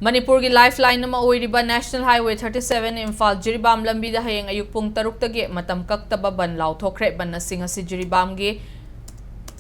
Manipur की lifeline nama oiriba National Highway 37 Imphal-Jiribam Lambida Hayeng Ayuk pung 6 Matam Kaktaba Bandh Laothok-Khre Bandh nasing asi Jiribam gi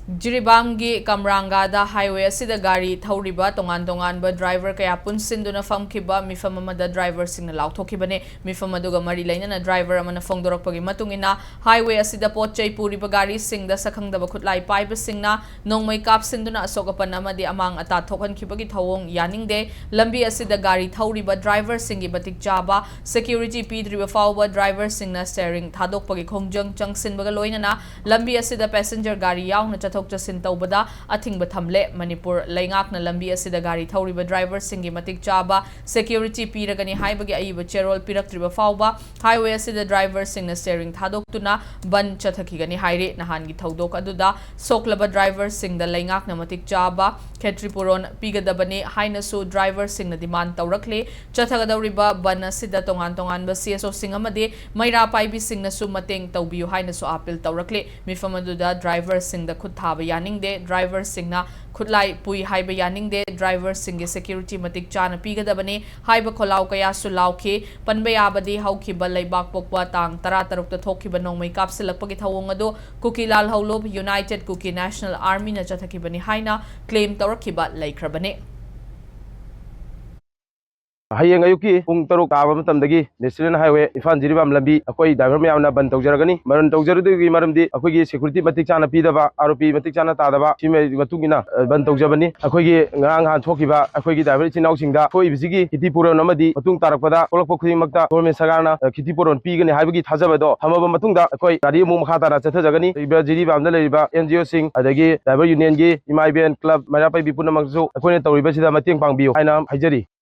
Kamrangada Highway asida gari thauriba tongan ba driver kaya punsinduna famkiba mifam amada driver singna lauthokhibane mifam aduga mari lainana driver amana fongdorakpagi matungina highway asida potchai puriba gari singda sakhangdaba khutlai paiba singna nongmai kapsinduna asokapan amadi amang ata thokhankhibagi thawong yaningde lambi asida gari thauriba driver singi batik jaba security pidriba fawba driver singna steering thadokpagi khongjang changsinbaga loinana lambi asida passenger gari yauna Thok Jasin Taubada, Ating Batamle, Manipur, Langak na Lambia Sida Gari Tauriba driver Singi Matik Jaba, security Piragani Haibagi Aiba Cherol Piraktriba Fauba, highway Sida driver Sing na steering Thadok Tuna, Ban Chathakigani Haire, Nahangi Taudok Aduda, Soklaba driver Sing the Langak na Matik Jaba, Ketripuron, Pigadabani, Hainasu driver Sing na Demand Taurakle, Chathagadariba, Bana Sida Tongan CSO Singamade, Maira Paibi Sing na Sumating Taubiu Hainasu Apil Taurakle, Mifamaduda driver Sing the Kut Yaningde, driver Singna, Kutlai Pui Haiba Yaningde, driver Singi security Matik Chana Pigadabane, Haiba Kolau Kaya Sulauke, Panbayabadi, Hauki Balay Bakpokwa Tang, Tarataruk the Tokibanong may Kapsilapagitawongado, Kuki Lal Haulob, United Kuki National Army na Chatakibani Haina, claim Tarakiba Lay Krabane. Hayeng Ayuki, Pung Taruk Tagi, National Highway, Imphal-Jiribam Lambi, Akoi, Diamond Bandh Taujaragani, Maran Taujarudi, Maramdi, Akogi, Security Matikana Pidava, RP Matikana Tadava, Chime Matugina, Bandh Taujabani, Akogi, Ngang Tokiba, Akogi, Diversion Nausinga, Koi Vizigi, Kitipuro Namadi, Matung Tarapada, Kolokokri Makta, Gorme Sagana, Kitipuro, Pigan, Habigi, Hazabado, Hamaba Matunda, Akoi, Radi Mumhata, Zatagani, Jiribam, Naleba, NGO Sing, Adagi, Diver Union G, Imaibian Club, Marapai Bipuna Magzo, Akoi Tauribasida Mating Pangbiu, Hainam, Hajari.